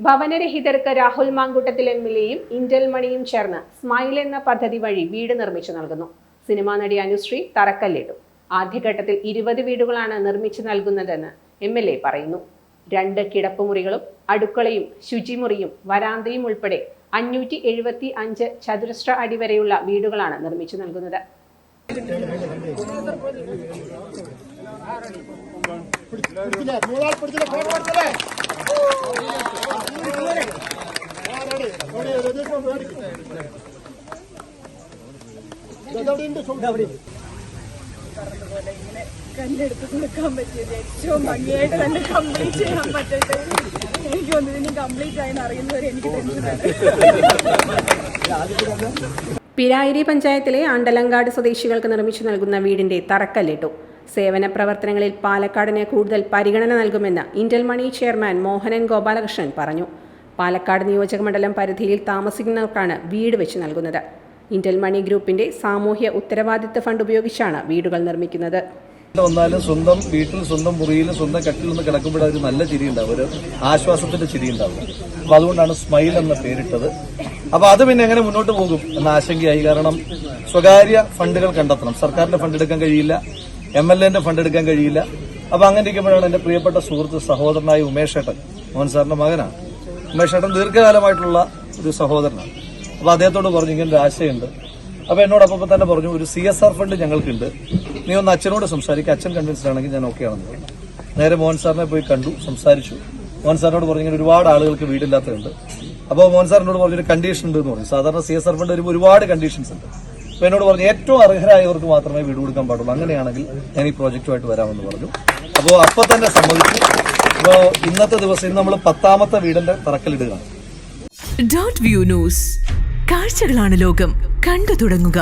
ഭവനരഹിതർക്ക് Rahul Mamkootathil എംഎൽഎയും Intel മണിയും ചേർന്ന് smile എന്ന പദ്ധതി വഴി വീട് നിർമ്മിച്ചു നൽകുന്നു. സിനിമാ നടി അനുശ്രീ തറക്കല്ലിട്ടു. ആദ്യഘട്ടത്തിൽ 20 വീടുകളാണ് നിർമ്മിച്ചു നൽകുന്നതെന്ന് എംഎൽഎ പറയുന്നു. 2 കിടപ്പുമുറികളും അടുക്കളയും ശുചിമുറിയും വരാന്തയും ഉൾപ്പെടെ 575 ചതുരശ്ര അടി വരെയുള്ള വീടുകളാണ് നിർമ്മിച്ചു നൽകുന്നത്. കല്ലെടുത്ത് കൊടുക്കാൻ പറ്റിയത് ഏറ്റവും ഭംഗിയായിട്ട് തന്നെ കംപ്ലീറ്റ് ചെയ്യാൻ പറ്റട്ടെ. എനിക്ക് ഒന്നിനും കംപ്ലീറ്റ് ആയെന്ന് അറിയുന്നവരെ എനിക്ക് ടെൻഷനാണ്. പിരായിരി പഞ്ചായത്തിലെ ആണ്ടലങ്കാട് സ്വദേശികൾക്ക് നിർമ്മിച്ചു നൽകുന്ന വീടിന്റെ തറക്കല്ലിട്ടു. സേവന പ്രവർത്തനങ്ങളിൽ പാലക്കാടിന് കൂടുതൽ പരിഗണന നൽകുമെന്ന് ഇന്റൽ മണി ചെയർമാൻ മോഹനൻ ഗോപാലകൃഷ്ണൻ പറഞ്ഞു. പാലക്കാട് നിയോജകമണ്ഡലം പരിധിയിൽ താമസിക്കുന്നവർക്കാണ് വീട് വെച്ച് നൽകുന്നത്. ഇന്റൽ മണി ഗ്രൂപ്പിന്റെ സാമൂഹ്യ ഉത്തരവാദിത്വ ഫണ്ട് ഉപയോഗിച്ചാണ് വീടുകൾ നിർമ്മിക്കുന്നത്. വന്നാലും സ്വന്തം വീട്ടിൽ സ്വന്തം മുറിയിൽ സ്വന്തം കട്ടിൽ നിന്ന് കിടക്കുമ്പോൾ ഒരു നല്ല ചിരി ഉണ്ടാവും, ഒരു ആശ്വാസത്തിന്റെ ചിരി ഉണ്ടാവും. അപ്പൊ അതുകൊണ്ടാണ് സ്മൈൽ എന്ന പേരിട്ടത്. അപ്പൊ അത് പിന്നെ എങ്ങനെ മുന്നോട്ട് പോകും എന്ന ആശങ്കയായി. കാരണം സ്വകാര്യ ഫണ്ടുകൾ കണ്ടെത്തണം. സർക്കാരിന്റെ ഫണ്ട് എടുക്കാൻ കഴിയില്ല, എംഎൽഎന്റെ ഫണ്ട് എടുക്കാൻ കഴിയില്ല. അപ്പൊ അങ്ങനെ ഇരിക്കുമ്പോഴാണ് എന്റെ പ്രിയപ്പെട്ട സുഹൃത്ത് സഹോദരനായ ഉമേഷ് ഏട്ടൻ, മോഹൻ സാറിന്റെ മകനാണ്. ഉമേഷ് ഏട്ടൻ ദീർഘകാലമായിട്ടുള്ള ഒരു സഹോദരനാണ്. അപ്പൊ അദ്ദേഹത്തോട് പറഞ്ഞു ഇങ്ങനെ ഒരു ആശയമുണ്ട്. അപ്പൊ എന്നോടൊപ്പം തന്നെ പറഞ്ഞു ഒരു CSR ഫണ്ട് ഞങ്ങൾക്കുണ്ട്, നീ ഒന്ന് അച്ഛനോട് സംസാരിക്കുക, അച്ഛൻ കൺവിൻസ്ഡ് ആണെങ്കിൽ ഞാൻ ഓക്കെ ആണെന്ന് പറഞ്ഞു. നേരെ മോഹൻ സാറിനെ പോയി കണ്ടു, സംസാരിച്ചു. മോഹൻ സാറിനോട് പറഞ്ഞു ഇങ്ങനെ ഒരുപാട് ആളുകൾക്ക് വീടില്ലാത്തതുണ്ട്. അപ്പോൾ മോഹൻ സാറിനോട് പറഞ്ഞൊരു കണ്ടീഷൻ ഉണ്ട് എന്ന് പറഞ്ഞു. സാധാരണ CSR ഫണ്ട് വരുമ്പോൾ ഒരുപാട് കണ്ടീഷൻസ് ഉണ്ട്. അപ്പൊ എന്നോട് പറഞ്ഞു ഏറ്റവും അർഹരായവർക്ക് മാത്രമേ വീട് കൊടുക്കാൻ പാടുള്ളൂ, അങ്ങനെയാണെങ്കിൽ ഞാൻ ഈ പ്രോജക്റ്റുമായിട്ട് വരാമെന്ന് പറഞ്ഞു. അപ്പോൾ അപ്പൊ തന്നെ സമ്മതിച്ചു. അപ്പോൾ ഇന്നത്തെ ദിവസം ഇന്ന് നമ്മൾ 10ാമത്തെ വീടിന്റെ തറക്കല്ലിടുകയാണ്. .view ന്യൂസ്, കാഴ്ചകളാണ് ലോകം, കണ്ടു തുടങ്ങുക.